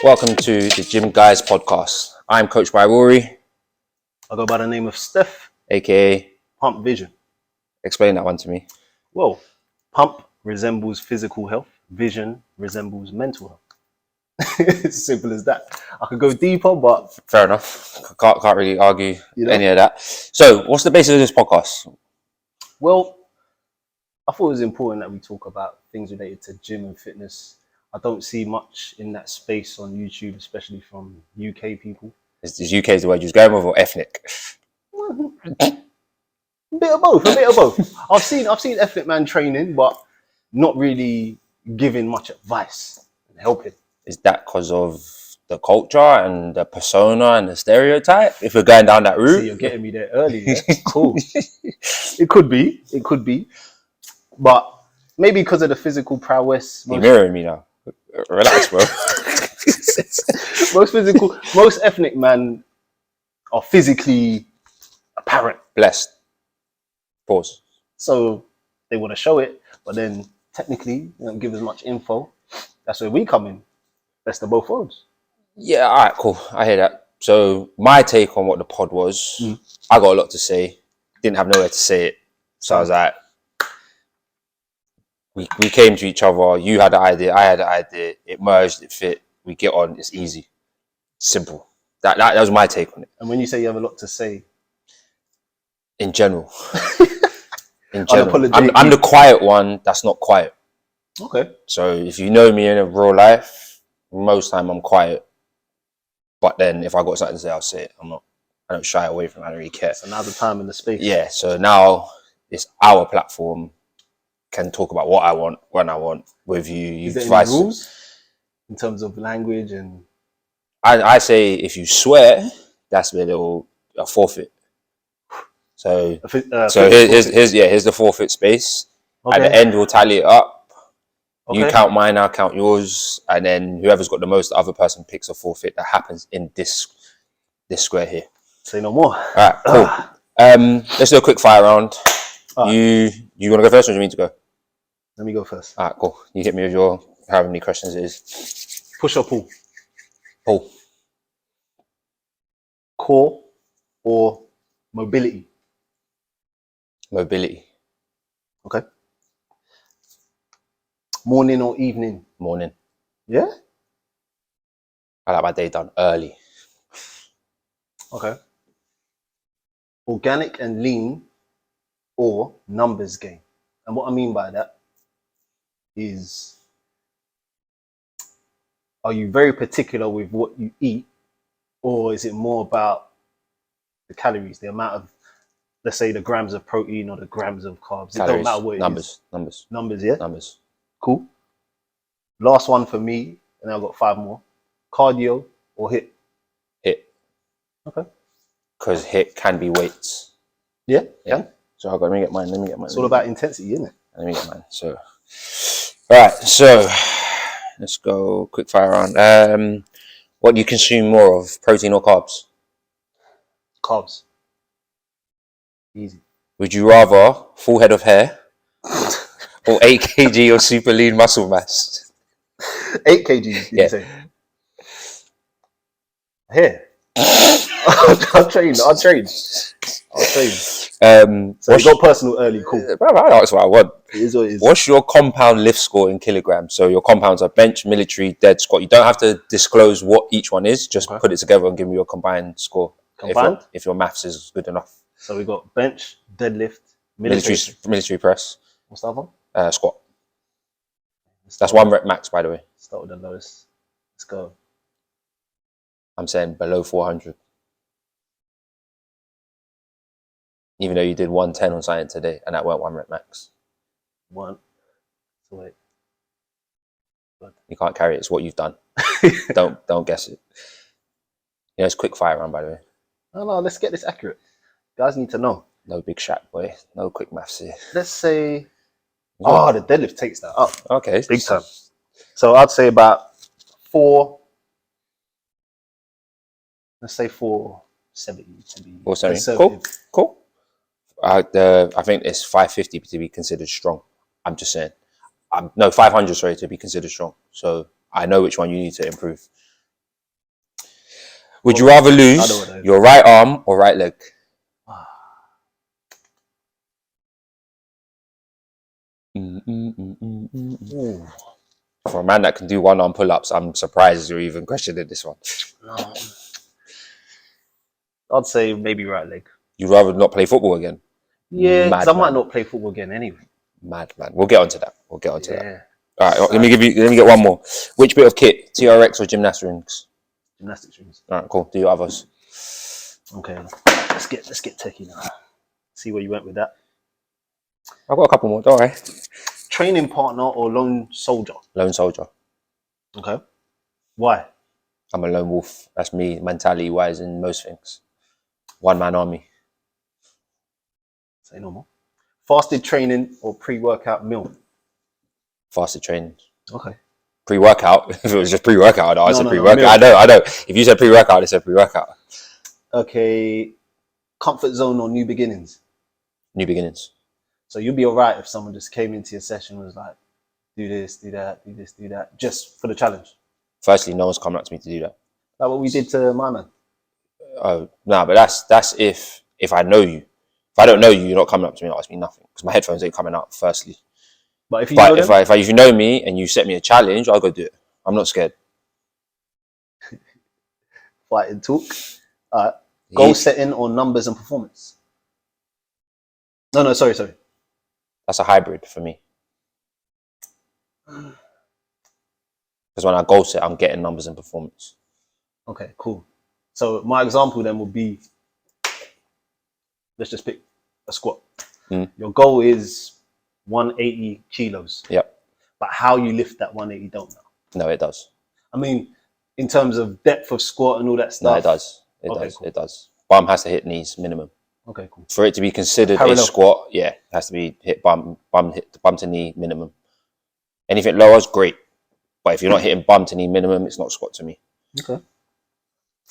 Welcome to the Guyz podcast. I'm Coach By Rory. I go by the name of Steph, aka PUMPVISION. Explain that one to me. Well, pump resembles physical health, vision resembles mental health. It's as simple as that. I could go deeper, but Fair enough. Can't really argue You know? any of that. So, what's the basis of this podcast? well, I thought it was important that we talk about things related to gym and fitness. I don't see much in that space on YouTube, especially from UK people. Is UK the word you're going with, or ethnic? A bit of both. I've seen ethnic man training, but not really giving much advice and helping. Is that because of the culture and the persona and the stereotype? If we're going down that route, See, you're getting me there early. Yeah? Cool. It could be, but maybe because of the physical prowess. you're mirroring me now. Relax, bro. Most ethnic men are physically apparent, Blessed. Pause. so they want to show it, but then technically they don't give as much info. That's where we come in. Best of both worlds. Yeah, all right, cool. I hear that. So, my take on what the pod was, I got a lot to say. Didn't have nowhere to say it. So I was like, we came to each other. You had the idea, I had the idea. It merged, it fit. We get on. It's easy, simple. That was my take on it. And when you say you have a lot to say, In general, I'm Unapologetically. the quiet one. That's not quiet. okay, So if you know me in a real life, most time I'm quiet. But then if I got something to say, I'll say it. I don't shy away from it. I don't really care. so now's the time and the space. Yeah. So now it's our platform. Can talk about what I want when I want with you. Is there any rules in terms of language and? I say if you swear, that's a forfeit. So here's the forfeit space. Okay. At the end, we'll tally it up. You Okay. count mine, I'll count yours, and then whoever's got the most, the other person picks a forfeit that happens in this square here. Say no more. All right, cool. Let's do a quick fire round. All right. You want to go first, or do you mean to go? Let me go first. All right, cool. You hit me with your however many questions it is. Push or pull? Pull. Core or mobility? Mobility. Okay. Morning or evening? Morning. Yeah. I like my day done early. Okay. Organic and lean or numbers game? And what I mean by that is, are you very particular with what you eat, or is it more about the calories, the amount of, let's say, the grams of protein or the grams of carbs? Calories, It don't matter what it is. Numbers. Numbers, yeah? Numbers. Cool. Last one for me, and I've got 5 more. Cardio or HIIT? Hit. Okay. Because hit can be weights. Yeah? Yeah. So let me get mine. It's all about intensity, isn't it? Let me get mine. So, all right. So, let's go quick fire round. What do you consume more of, protein or carbs? Carbs. Easy. Would you rather full head of hair or 8 kg of super lean muscle mass? 8 kgs, Yeah. you say? Here. I'll train. So you got personal early, cool. That's what I want. It is what it is. What's your compound lift score in kilograms? So your compounds are bench, military, dead, squat. You don't have to disclose what each one is. Just put it together and give me your combined score. Combined? If your maths is good enough. So we got bench, deadlift, Military press, What's the other one? squat. That's 1 rep max, by the way. Start with the lowest. Let's go. I'm saying below 400. Even though you did 110 on something today, and that weren't 1 rep max. 1. So wait. You can't carry it. It's what you've done. Don't guess it. You know, it's quick fire round, by the way. No, let's get this accurate. Guys need to know. No big shot, boy. No quick maths here. Let's say, the deadlift takes that up. Okay. Big time. So I'd say about 4. Let's say 470 to be 470. conservative. Cool. I think it's 550 to be considered strong. I'm just saying. No, 500, sorry, to be considered strong. So I know which one you need to improve. Would you rather I know lose what that is. your right arm or right leg? Ooh. For a man that can do one arm pull-ups, I'm surprised you're even questioning this one. No. I'd say maybe right leg. You'd rather not play football again? Yeah, because I might man. not play football again anyway. Mad man. We'll get onto that. All right, Sad. let me get one more. Which bit of kit? TRX or gymnastics rings? Gymnastics rings. All right, cool. Do your others. Okay, let's get techie now. See where you went with that. I've got a couple more. Don't worry. Training partner or lone soldier? Lone soldier. Okay. Why? I'm a lone wolf. That's me, mentality-wise, in most things. One-man army. Say no more. Fasted training or pre-workout meal? Fasted training. Okay. Pre-workout. If it was just pre-workout, I said pre-workout. Meal. I know. If you said pre-workout, I said pre-workout. Okay. Comfort zone or new beginnings? New beginnings. So you'd be all right if someone just came into your session and was like, do this, do that, do this, do that, just for the challenge. Firstly, no one's coming up to me to do that. Like what we did to my man. Oh, no, but that's if I know you. If I don't know you, you're not coming up to me and ask me nothing because my headphones ain't coming out. Firstly, but if you know them, if you know me and you set me a challenge, I'll go do it. I'm not scared. fight and talk. Goal setting or numbers and performance. No, sorry. That's a hybrid for me. Because when I goal set, I'm getting numbers and performance. Okay, cool. So my example then would be, let's just pick a squat. Your goal is 180 kilos. Yep. But how you lift that 180 don't know. No, it does. I mean, in terms of depth of squat and all that stuff. No, it does. It does. Bum has to hit knees minimum. Okay, cool. For it to be considered a squat, it has to be hit bum to knee minimum. Anything lower is great. But if you're not hitting bum to knee minimum, it's not squat to me. Okay.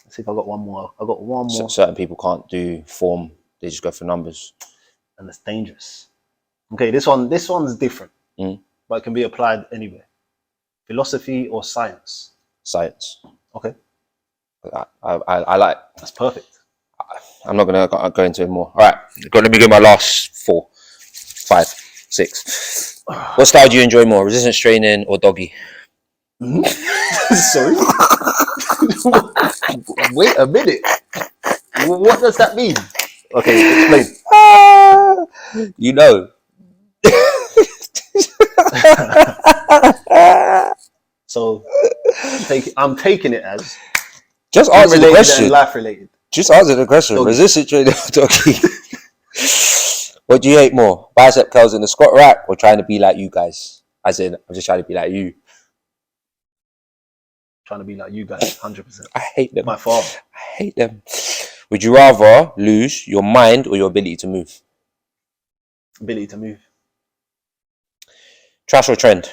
Let's see if I got one more. I got one more. Certain people can't do form. They just go for numbers. And it's dangerous. Okay, this one's different. But it can be applied anywhere. Philosophy or science? Science. Okay. I like. That's perfect. I'm not going to go into it more. All right. Let me get my last 4, 5, 6. What style do you enjoy more? Resistance training or doggy? Sorry? Wait a minute. What does that mean? Okay, explain. You know. So I'm taking it as just answer the question. Life related. Just answer the question. Doggy. Resistance training or doggy? What do you hate more? Bicep curls in the squat rack or trying to be like you guys? As in, I'm just trying to be like you. Trying to be like you guys, 100%. I hate them. By far. I hate them. Would you rather lose your mind or your ability to move? Ability to move. Trash or trend?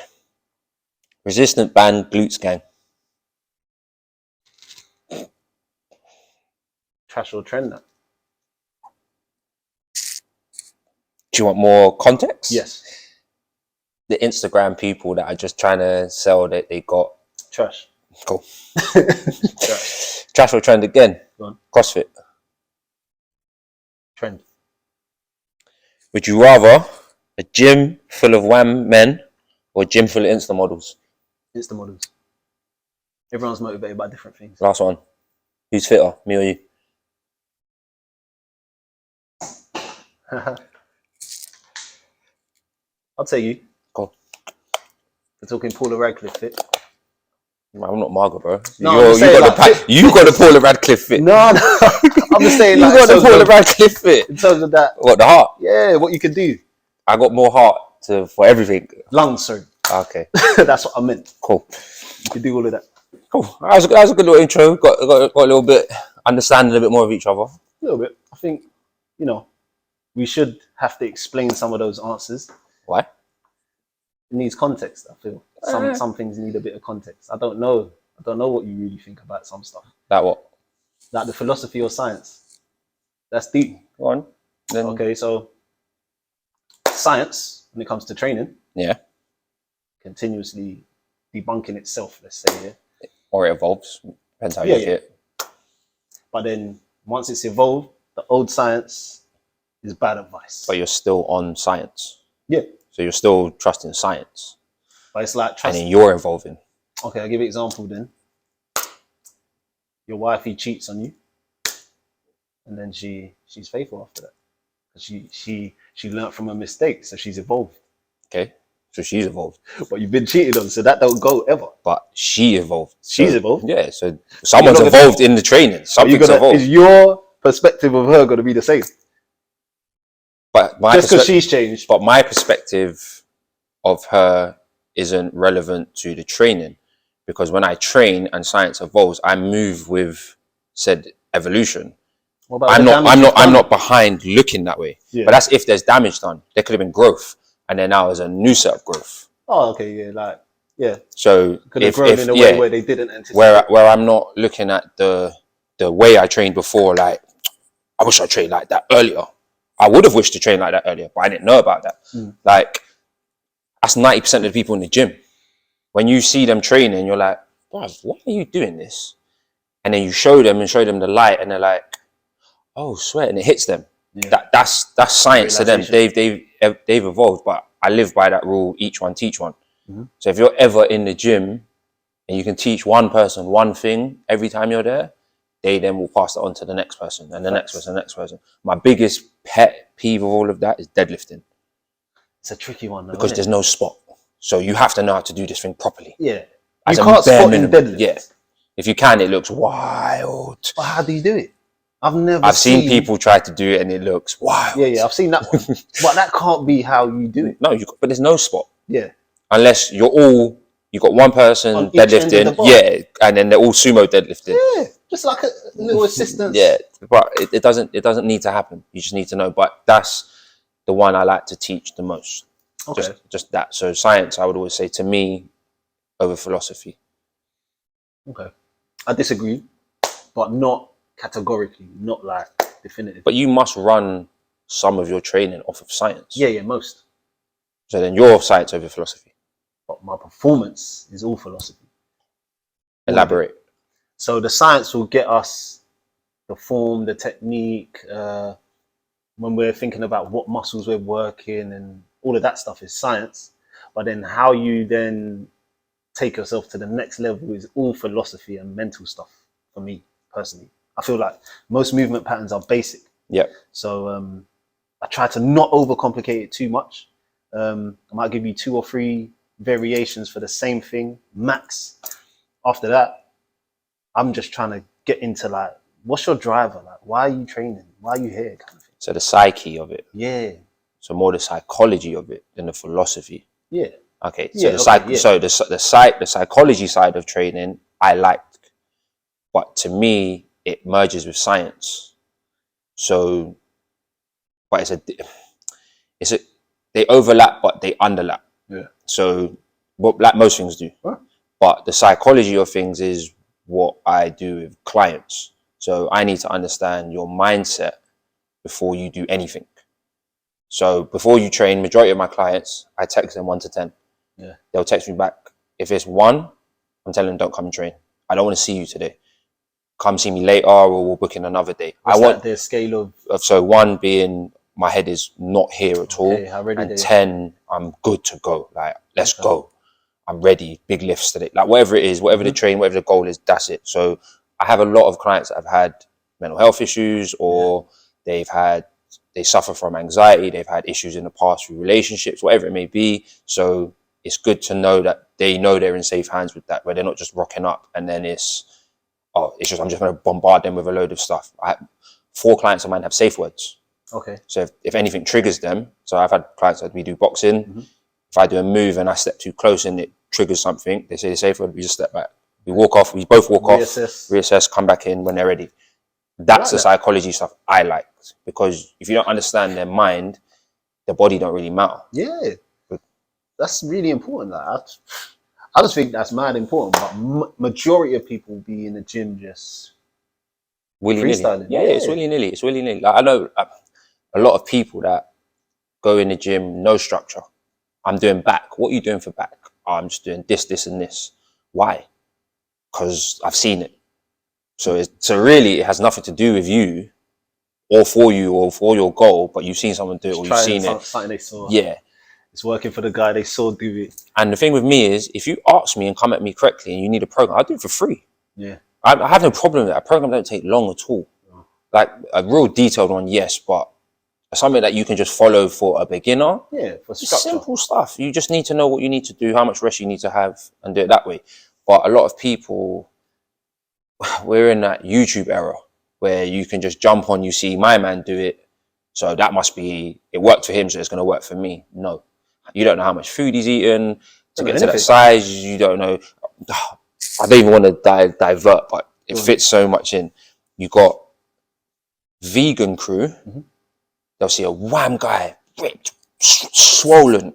Resistant band, glutes gang. Trash or trend now? Do you want more context? Yes. The Instagram people that are just trying to sell that they got. Trash. Cool. Trash. Trash or trend again? Go on. CrossFit. Trend. Would you rather a gym full of wham men or a gym full of Insta models? Insta models. Everyone's motivated by different things. Last one. Who's fitter, me or you? I'll tell you. Cool. We're talking Paula Radcliffe fit. I'm not Margaret, bro. No, you got the Paula Radcliffe fit. No. I'm just saying, you got the Paula Radcliffe fit. In terms of that. What, the heart? Yeah, what you can do. I got more heart for everything. Lungs, sorry. Okay. That's what I meant. Cool. You can do all of that. Cool. That was a good little intro. Got a little bit, understanding a bit more of each other. A little bit. I think, we should have to explain some of those answers. Why? It needs context, I feel. Some things need a bit of context. I don't know what you really think about some stuff. Like what? Like the philosophy or science. That's deep. Go on. Then... Okay, so science, when it comes to training, continuously debunking itself, let's say, or it evolves. Depends how you look at it. But then once it's evolved, the old science is bad advice. But you're still on science. Yeah. So you're still trusting science. But it's like trust. And then you're evolving. Okay, I'll give you an example then. Your wifey cheats on you, and then she's faithful after that. She learned from her mistakes, so she's evolved. Okay, so she's evolved. But you've been cheated on, so that don't go ever. But she evolved. She's evolved. Yeah, so someone's evolved in the training. Something's evolved. Is your perspective of her going to be the same? But just because she's changed. But my perspective of her isn't relevant to the training, because when I train and science evolves, I move with said evolution. I'm not behind looking that way. Yeah. But that's if there's damage done. There could have been growth, and then now there's a new set of growth. Oh, okay, yeah. So could have grown in a way where they didn't anticipate. Where I'm not looking at the way I trained before, like I wish I trained like that earlier. I would have wished to train like that earlier, but I didn't know about that. Like that's 90% of the people in the gym. When you see them training, you're like, why are you doing this? And then you show them the light, and they're like, oh, sweat, and it hits them. Yeah. That's science to them. They've evolved, but I live by that rule: each one teach one. So if you're ever in the gym and you can teach one person one thing every time you're there, they then will pass it on to the next person and the next person, the next person. My biggest pet peeve of all of that is deadlifting. It's a tricky one, though, because there's no spot. So you have to know how to do this thing properly. Yeah. You can't spot in deadlift. Yeah. If you can, it looks wild. But how do you do it? I've seen people try to do it and it looks wild. Yeah, I've seen that one. But that can't be how you do it. No, but there's no spot. Yeah. Unless you got one person deadlifting, and then they're all sumo deadlifting. Yeah, just like a little assistance. Yeah, but it doesn't need to happen. You just need to know. But that's the one I like to teach the most. Okay. Just that. So science, I would always say, to me, over philosophy. Okay. I disagree, but not categorically, not like definitively. But you must run some of your training off of science. Yeah, most. So then you're science over philosophy. But my performance is all philosophy. Elaborate. So the science will get us the form, the technique, when we're thinking about what muscles we're working, and all of that stuff is science. But then how you then take yourself to the next level is all philosophy and mental stuff for me personally. I feel like most movement patterns are basic. Yeah. So I try to not overcomplicate it too much. I might give you 2 or 3 variations for the same thing, max. After that, I'm just trying to get into like, what's your driver? Like, why are you training? Why are you here? Kind of thing. So the psyche of it. Yeah. So more the psychology of it than the philosophy. Yeah. Okay. So the psychology side of training I liked, but to me it merges with science. So, but they overlap, but they underlap. Yeah. So, like most things do. Huh? But the psychology of things is what I do with clients. So I need to understand your mindset before you do anything. So before you train, majority of my clients, I text them 1 to 10. Yeah. They'll text me back. If it's 1, I'm telling them don't come and train. I don't want to see you today. Come see me later, or we'll book in another day. What's I want the scale of. So 1 being my head is not here at all, and 10 I'm good to go. Like let's go. I'm ready. Big lifts today. Like whatever it is, whatever the train, whatever the goal is, that's it. So I have a lot of clients that have had mental health issues, or they suffer from anxiety. They've had issues in the past with relationships, whatever it may be. So it's good to know that they know they're in safe hands with that, where they're not just rocking up and then I'm just going to bombard them with a load of stuff. 4 clients of mine have safe words. Okay. So if anything triggers them, so I've had clients that we do boxing. If I do a move and I step too close and it triggers something, they say the safe word, we just step back. We both walk off, reassess, come back in when they're ready. That's the psychology stuff I like, because if you don't understand their mind, their body don't really matter. Yeah, that's really important. Like, I just think that's mad important, but majority of people be in the gym just freestyling. Yeah, it's willy-nilly. It's willy-nilly. Like, I know a lot of people that go in the gym, no structure. I'm doing back. What are you doing for back? Oh, I'm just doing this, and this. Why? Because I've seen it. So really, it has nothing to do with you, or for you, or for your goal. But you've seen someone do it, or you've seen it. Something they saw. Yeah, it's working for the guy they saw do it. And the thing with me is, if you ask me and come at me correctly, and you need a program, I'll do it for free. Yeah, I have no problem with that. A program don't take long at all. No. Like a real detailed one, yes, but something that you can just follow for a beginner. Yeah, for structure. Simple stuff. You just need to know what you need to do, how much rest you need to have, and do it that way. But a lot of people, we're in that YouTube era where you can just jump on, you see my man do it, so that must be, it worked for him, so it's going to work for me. No. You don't know how much food he's eaten to get to that size. You don't know. I don't even want to divert, but it fits so much in. You got vegan crew. They'll see a wham guy, ripped, swollen.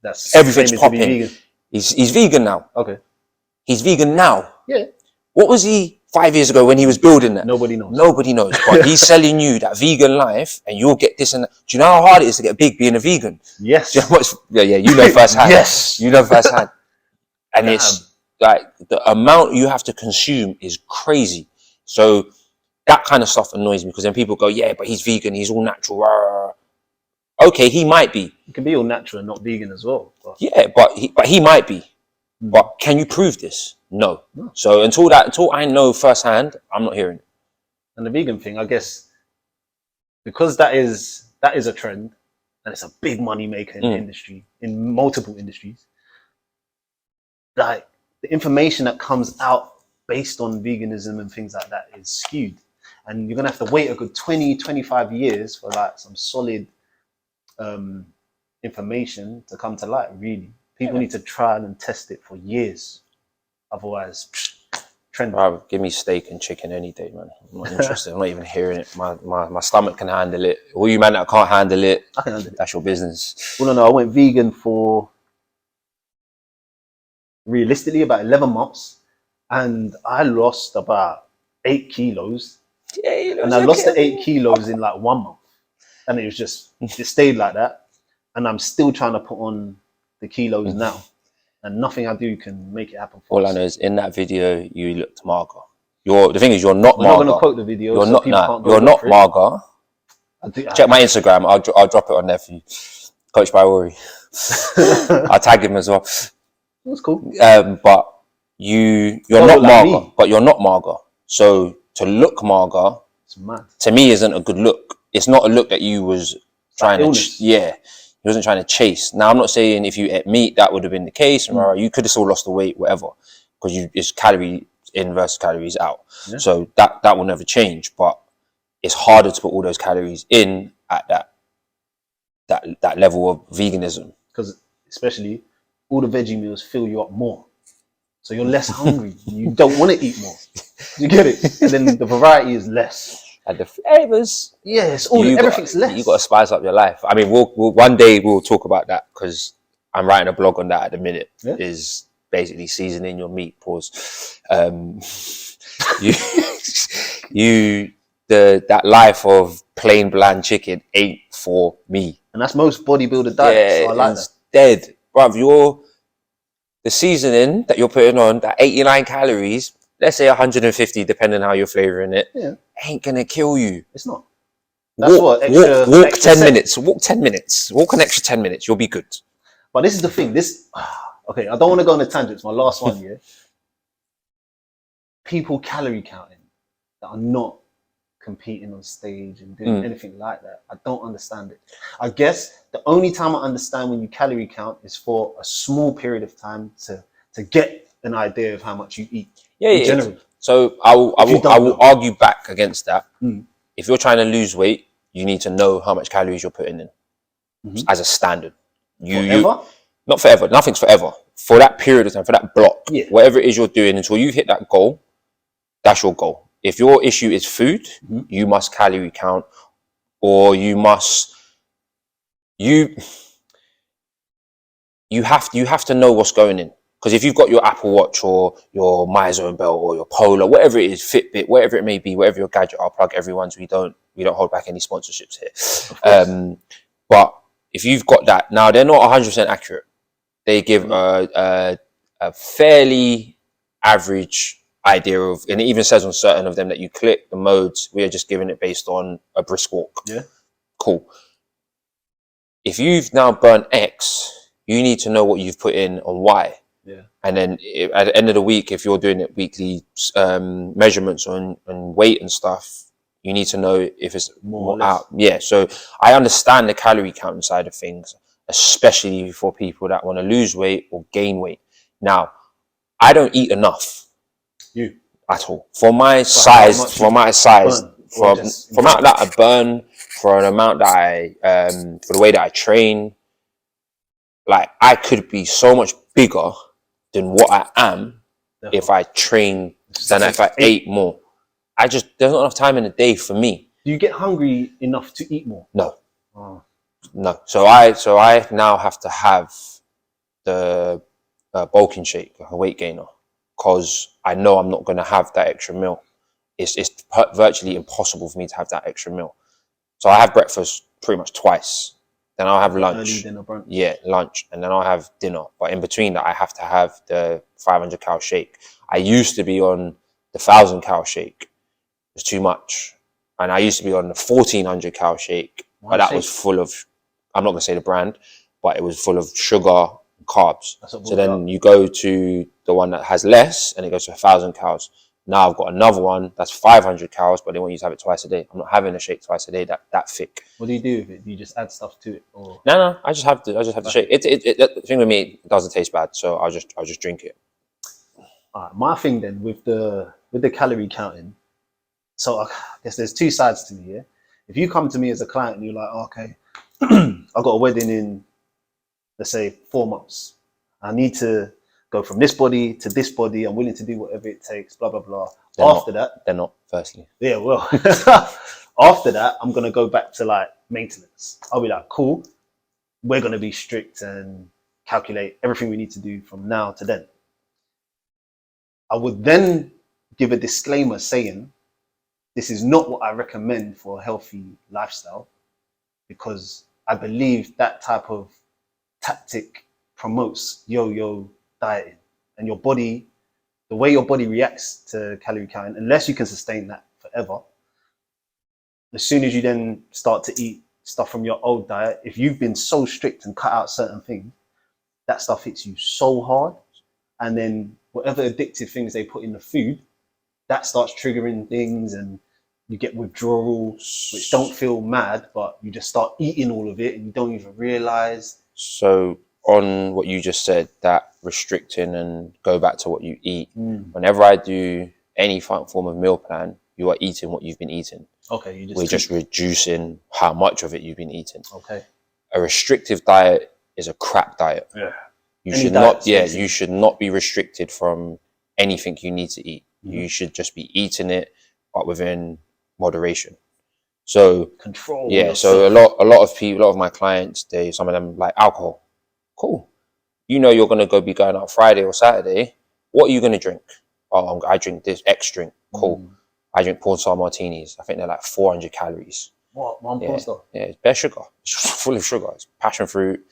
That's everything's popping. He's vegan now. Okay. He's vegan now. Yeah. What was he 5 years ago when he was building that? Nobody knows. Nobody knows. But he's selling you that vegan life, and you'll get this and that. Do you know how hard it is to get big being a vegan? Yes. Do you know what's, yeah, you know firsthand. Yes. You know firsthand. And it's like the amount you have to consume is crazy. So that kind of stuff annoys me, because then people go, yeah, but he's vegan, he's all natural. Rah, rah, rah. Okay, he might be. He can be all natural and not vegan as well. But. Yeah, but he might be. But can you prove this? No. So until I know firsthand, I'm not hearing it. And the vegan thing, I guess, because that is a trend, and it's a big money maker in the industry, in multiple industries. Like the information that comes out based on veganism and things like that is skewed, and you're gonna have to wait a good 20-25 years for like some solid information to come to light. Really, people need to trial and test it for years. Otherwise, trend. Bro, give me steak and chicken any day, man. I'm not interested. I'm not even hearing it. My stomach can handle it. All you man that can't handle it, I can handle it. That's your business. Well, no, I went vegan for realistically about 11 months, and I lost about 8 kilos. Yeah, and I lost the 8 kilos in like 1 month, and it stayed like that. And I'm still trying to put on the kilos now. And nothing I do can make it happen. All I know is in that video you looked mager. The thing is, you're not mager. I'm not going to quote the video. You're not. You're not mager. Check my Instagram. I'll drop it on there for you. Coach By Rory. I'll tag him as well. That's cool. But you're not mager. But you're not mager. So to look mager, to me, isn't a good look. It's not a look that you was trying to. Yeah. He wasn't trying to chase. Now, I'm not saying if you ate meat, that would have been the case. You could have still lost the weight, whatever, because it's calorie in versus calories out. Yeah. So that will never change. But it's harder to put all those calories in at that level of veganism. Because especially all the veggie meals fill you up more. So you're less hungry. You don't want to eat more. You get it? And then the variety is less. And the flavors, yes, everything's less. You got to spice up your life. I mean, we'll one day we'll talk about that, because I'm writing a blog on that at the minute. Yeah. Is basically seasoning your meat. Pause. That life of plain bland chicken ain't for me. And that's most bodybuilder diets. Yeah, so I like instead, that. Bruv, the seasoning that you're putting on, that 89 calories. Let's say 150, depending on how you're flavoring it, ain't gonna kill you. It's not. That's walk 10 minutes. Walk 10 minutes. Walk an extra 10 minutes. You'll be good. But this is the thing. Okay, I don't want to go on a tangent. It's my last one. Yeah. People calorie counting that are not competing on stage and doing anything like that. I don't understand it. I guess the only time I understand when you calorie count is for a small period of time to get an idea of how much you eat. Yeah. So I will argue back against that. If you're trying to lose weight, you need to know how much calories you're putting in as a standard. Forever? Not forever. Nothing's forever. For that period of time, for that block, whatever it is you're doing until you hit that goal, that's your goal. If your issue is food, you must calorie count, or you have to know what's going in. Because if you've got your Apple Watch or your MyZone belt or your Polar, whatever it is, Fitbit, whatever it may be, whatever your gadget, I'll plug everyone's. We don't hold back any sponsorships here. But if you've got that, now they're not 100% accurate. They give a fairly average idea of, and it even says on certain of them that you click the modes, we are just giving it based on a brisk walk. Yeah. Cool. If you've now burnt X, you need to know what you've put in on Y. Yeah. And then at the end of the week, if you're doing it weekly measurements on weight and stuff, you need to know if it's more out. Yeah. So I understand the calorie counting side of things, especially for people that want to lose weight or gain weight. Now, I don't eat enough. You at all for my size. For my size, for amount that I burn, for an amount that I for the way that I train. Like, I could be so much bigger than what I am if I train than if I ate more. There's not enough time in the day for me. Do you get hungry enough to eat more? No. No. So I now have to have the bulking shake, a weight gainer, because I know I'm not going to have that extra meal. It's virtually impossible for me to have that extra meal. So I have breakfast pretty much twice. Then I'll have lunch. Early dinner, brunch. Yeah, lunch. And then I'll have dinner. But in between that, I have to have the 500 cal shake. I used to be on the 1,000 cal shake. It was too much. And I used to be on the 1,400 cal shake. But that was full of, I'm not going to say the brand, but it was full of sugar and carbs. So then you go to the one that has less, and it goes to 1,000 calories. Now I've got another one that's 500 calories, but they want you to have it twice a day. I'm not having a shake twice a day that thick. What do you do with it? Do you just add stuff to it, or no? I just have to shake. The thing with me, it doesn't taste bad, so I'll just drink it. My thing then with the calorie counting. So I guess there's two sides to me. Yeah, if you come to me as a client and you're like, okay, I've got a wedding in, let's say, 4 months. I need to go from this body to this body. I'm willing to do whatever it takes, blah, blah, blah. They're not, firstly. Yeah, well, after that, I'm going to go back to like maintenance. I'll be like, cool, we're going to be strict and calculate everything we need to do from now to then. I would then give a disclaimer saying, this is not what I recommend for a healthy lifestyle, because I believe that type of tactic promotes yo-yo dieting, and your body, the way your body reacts to calorie counting, unless you can sustain that forever, as soon as you then start to eat stuff from your old diet, if you've been so strict and cut out certain things, that stuff hits you so hard, and then whatever addictive things they put in the food, that starts triggering things, and you get withdrawals, which don't feel mad, but you just start eating all of it and you don't even realize. So on what you just said, that restricting and go back to what you eat, whenever I do any form of meal plan, you are eating what you've been eating. Okay, we're just reducing how much of it you've been eating. Okay. A restrictive diet is a crap diet. Yeah. You should not be restricted from anything you need to eat. You should just be eating it, but within moderation. So control. Yeah. So a lot of my clients, some of them like alcohol. Cool. You know you're gonna be going out Friday or Saturday. What are you gonna drink? Oh, I drink this X drink. Cool. I drink porn star martinis. I think they're like 400 calories. What? One porn star? Yeah, it's bare sugar. It's full of sugar. It's passion fruit,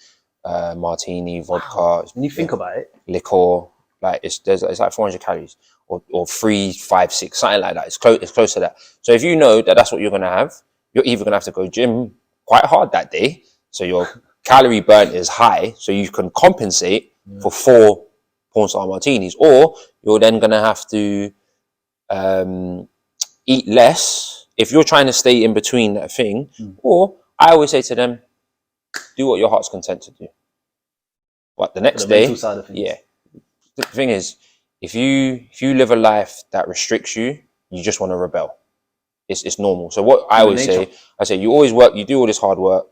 martini, vodka. Wow. When you think about it, liquor, like it's like 400 calories or 3, 5, 6, something like that. It's close to that. So if you know that that's what you're gonna have, you're either gonna have to go gym quite hard that day, so your calorie burn is high, so you can compensate for 4 porn star martinis, or you're then gonna have to eat less if you're trying to stay in between that thing. Or I always say to them, do what your heart's content to do. But the next day, yeah. The thing is, if you live a life that restricts you, you just want to rebel. It's normal. So what I always say, you always work, you do all this hard work.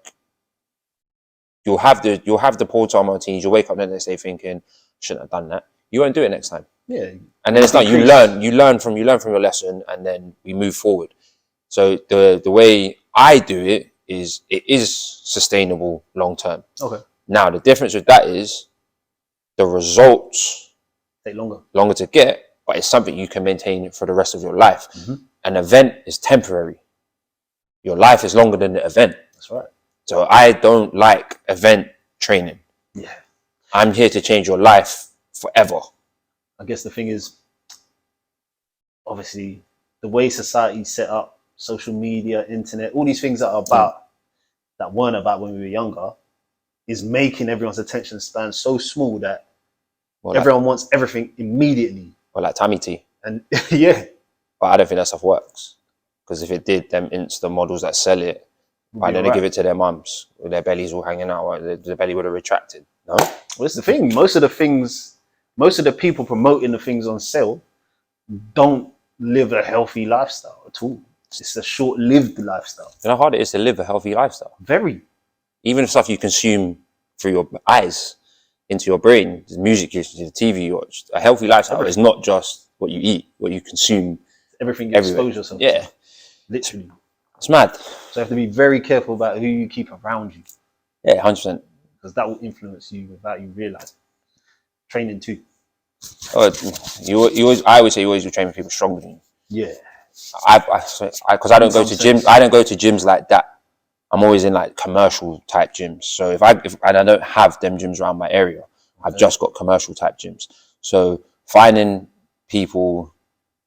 You'll have the porn star martinis. You'll wake up the next day thinking, shouldn't have done that. You won't do it next time. Yeah. And then it's not. You learn from your lesson, and then we move forward. So the way I do it is sustainable long term. Okay. Now the difference with that is the results take longer to get, but it's something you can maintain for the rest of your life. An event is temporary. Your life is longer than the event. That's right. So I don't like event training. obviously the way society's set up, social media, internet, all these things that are about, that weren't about when we were younger, is making everyone's attention span so small that everyone wants everything immediately. Or like Tammy T. And yeah. But I don't think that stuff works. Because if it did, them Insta models that sell it, why don't they give it to their mums with their bellies all hanging out? The belly would have retracted. No? Well, that's the thing. Most of the people promoting the things on sale don't live a healthy lifestyle at all. It's a short-lived lifestyle. You know how hard it is to live a healthy lifestyle? Very. Even stuff you consume through your eyes, into your brain, the music you listen to, the TV you watch. A healthy lifestyle is not just what you eat, what you consume. Everything you expose yourself to. Yeah. Literally. It's mad. So you have to be very careful about who you keep around you. Yeah, 100%. Because that will influence you without you realizing. Training too. Oh, I always say you always train with people stronger than you. Yeah. Because I don't go to gyms. I don't go to gyms like that. I'm always in like commercial type gyms. So if I don't have them gyms around my area, I've just got commercial type gyms. So finding people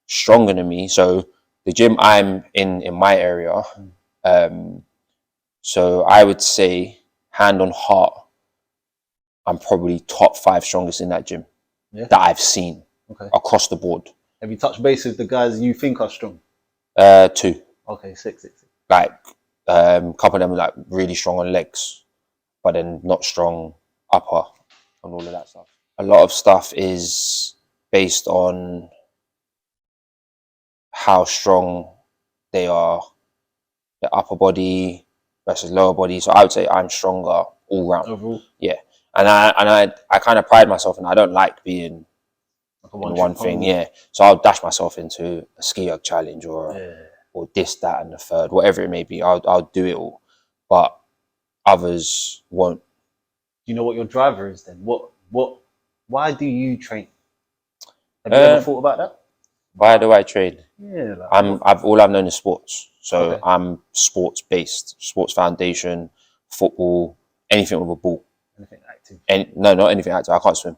stronger than me. So the gym I'm in my area. So I would say, hand on heart, I'm probably top 5 strongest in that gym that I've seen across the board. Have you touched base with the guys you think are strong? 2. Okay, 6. Like a couple of them are like really strong on legs, but then not strong upper and all of that stuff. A lot of stuff is based on how strong they are, the upper body versus lower body. So I would say I'm stronger all round. Overall? Yeah. And I kind of pride myself, and I don't like being like one thing. Yeah. So I'll dash myself into a ski erg challenge or this, that, and the third, whatever it may be. I'll do it all, but others won't. Do you know what your driver is then? Why do you train? Have you ever thought about that? Why do I train? Yeah. Like, I've known is sports. So I'm sports based, sports foundation, football, anything with a ball. Anything active? No, not anything active. I can't swim.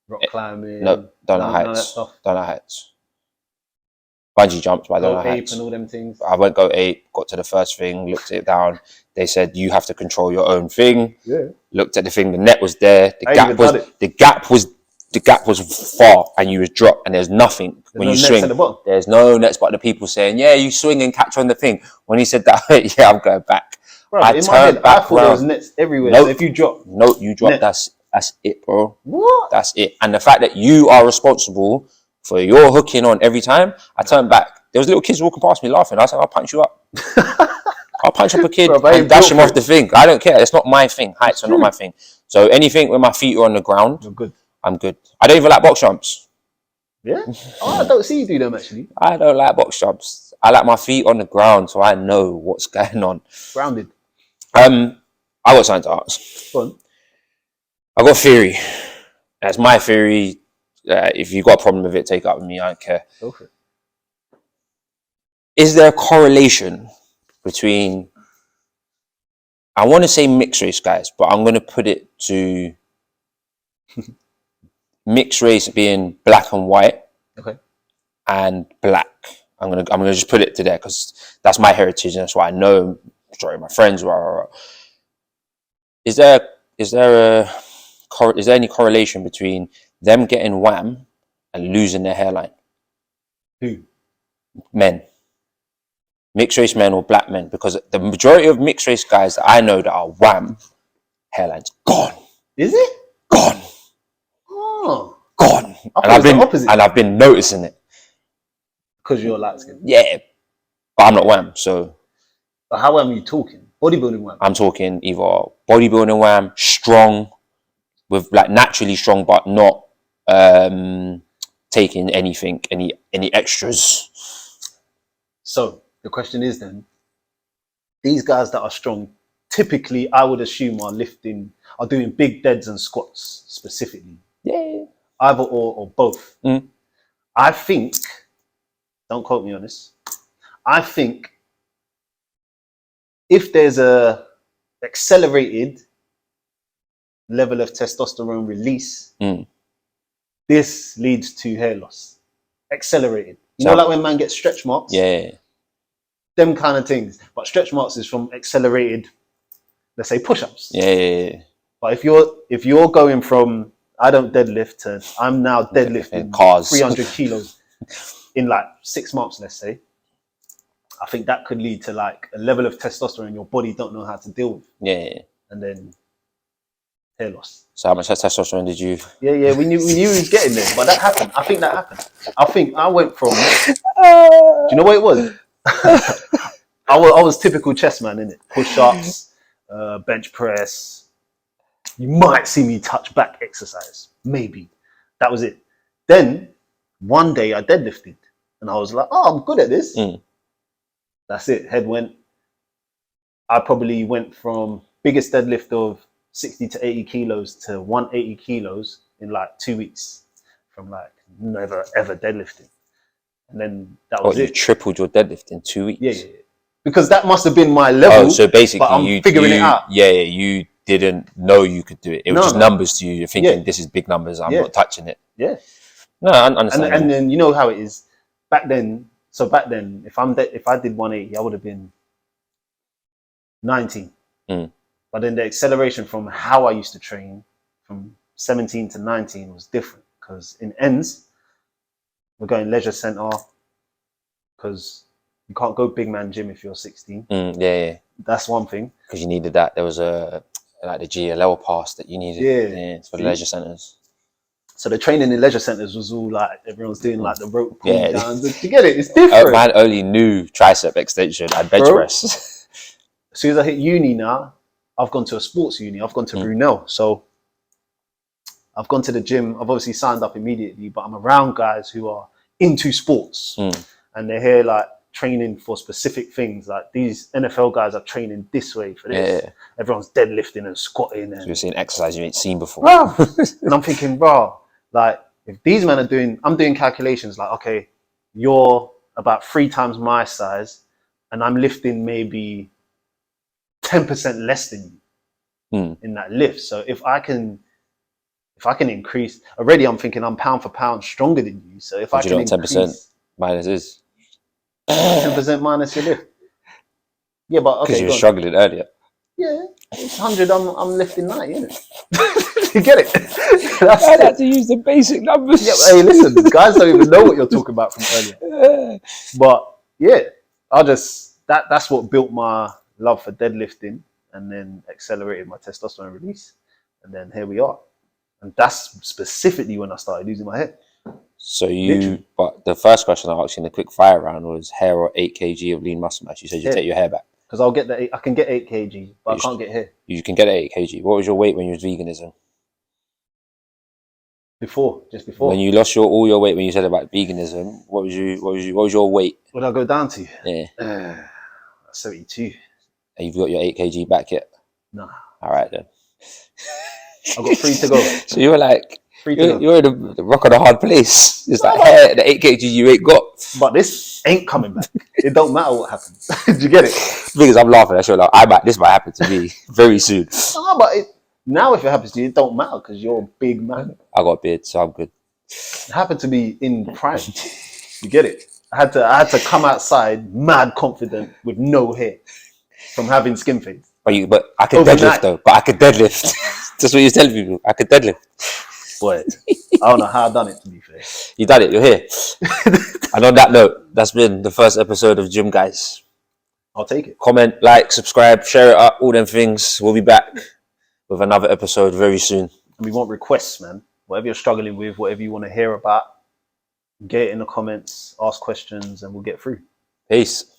Rock climbing? No, don't like heights. Don't like heights. Bungee jumps, but I don't like heights. And all them things. I went go ape, got to the first thing, looked it down. They said you have to control your own thing. Yeah. Looked at the thing, the net was there. The gap was far, and you was dropped, and there's nothing when you swing. There's no nets, but the people saying, "Yeah, you swing and catch on the thing." When he said that, yeah, I'm going back. Bro, I thought there was nets everywhere. Nope. So if you drop, you drop. That's it, bro. What? That's it. And the fact that you are responsible for your hooking on every time, I turned back. There was little kids walking past me laughing. I said, "I'll punch you up." I'll punch up a kid and dash him off the thing. I don't care. It's not my thing. Heights are not my thing. So anything where my feet are on the ground, you're good. I'm good. I don't even like box jumps. Yeah? Oh, I don't see you do them actually. I don't like box jumps. I like my feet on the ground so I know what's going on. Grounded. I got something to ask. Go on. I got a theory. That's my theory. If you've got a problem with it, take it up with me. I don't care. Go for it. Is there a correlation between, I want to say mixed race guys, but I'm going to put it to mixed race being black and white, and black. I'm gonna just put it to there because that's my heritage and that's what I know. Sorry, my friends. Is there any correlation between them getting wham and losing their hairline? Who? Men. Mixed race men or black men, because the majority of mixed race guys that I know that are wham, hairline's gone. Is it? Gone. Oh. Gone. And I've been noticing it. Because you're light skinned. Yeah. But I'm not wham, so. But how wham are you talking? Bodybuilding wham? I'm talking either bodybuilding wham, strong, with like naturally strong, but not taking anything, any extras. So the question is then, these guys that are strong, typically I would assume are doing big deads and squats specifically. Yeah. Either or both. Mm. I think, don't quote me on this, I think if there's a accelerated level of testosterone release, this leads to hair loss. Accelerated. You know, like when man gets stretch marks? Yeah. Them kind of things. But stretch marks is from accelerated, let's say, push-ups. Yeah. But if you're going from I don't deadlift to I'm now deadlifting cars 300 kilos in like 6 months, let's say, I think that could lead to like a level of testosterone your body don't know how to deal with. Yeah. And then hair loss. So how much testosterone did you? Yeah. We knew he was getting there, but that happened. I think that happened. I think I went from. Do you know what it was? I was typical chest man, innit? Push-ups, bench press. You might see me touch back exercise, maybe. That was it. Then one day I deadlifted, and I was like, "Oh, I'm good at this." That's it. Head went. I probably went from biggest deadlift of 60 to 80 kilos to 180 kilos in like 2 weeks, from like never ever deadlifting. And then that was You it. tripled your deadlift in 2 weeks. Yeah. Because that must have been my level. Oh, so basically, but I'm figuring it out. Yeah, you didn't know you could do it. It was just numbers to you. You're thinking, this is big numbers. I'm not touching it. Yeah. No, I understand. And then you know how it is back then. So back then, if I did 180, I would have been 19. But then the acceleration from how I used to train from 17 to 19 was different, because in ends, we're going leisure center, because you can't go big man gym if you're 16. Yeah. That's one thing. Because you needed that. There was a like the GLL pass that you needed. Yeah, for the leisure centers. So the training in leisure centers was all like everyone's doing like the rope pull down. You get it? It's different. Man only knew tricep extension and bench press. As soon as I hit uni now, I've gone to a sports uni. I've gone to Brunel. So I've gone to the gym. I've obviously signed up immediately, but I'm around guys who are into sports, and they're here like training for specific things. Like these NFL guys are training this way for this. Everyone's deadlifting and squatting. And so you're seeing exercise you ain't seen before. Bro. And I'm thinking, bro, like if these men are doing, I'm doing calculations like, okay, you're about 3 times my size and I'm lifting maybe 10% less than you in that lift. So if I can increase, already I'm thinking I'm pound for pound stronger than you. So if I can increase 10% minus is 10% minus your lift. Yeah, but okay. Because you were struggling earlier. Yeah, it's 100. I'm lifting 90, isn't it? You get it? I had to use the basic numbers. Yeah, hey, listen, guys don't even know what you're talking about from earlier. But yeah, that's what built my love for deadlifting, and then accelerated my testosterone release, and then here we are. And that's specifically when I started losing my hair. So but the first question I asked you in the quick fire round was hair or 8 kg of lean muscle mass. You said you take your hair back. Because I can get 8 kg, but I can't get hair. You can get 8 kg. What was your weight when you was veganism? Just before. When you lost all your weight when you said about veganism, what was your weight? What did I go down to? Yeah. 72. And you've got your 8 kg back yet? No. All right then. I've got 3 to go. So you were like, you're in the rock on a hard place. It's like the 8 kg you ain't got. But this ain't coming back. It don't matter what happens. Do you get it? Because I'm laughing. I show like this might happen to me very soon. No, but now if it happens to you, it don't matter because you're a big man. I got a beard, so I'm good. It happened to me in prime. You get it? I had to come outside mad confident with no hair from having skin fades. But I could deadlift though. But I could deadlift. That's what you're telling people. I could deadlift. Boy, I don't know how I done it, to be fair. You done it. You're here. And on that note, that's been the first episode of Gym Guys. I'll take it. Comment, like, subscribe, share it up, all them things. We'll be back with another episode very soon. And we want requests, man. Whatever you're struggling with, whatever you want to hear about, get it in the comments, ask questions, and we'll get through. Peace.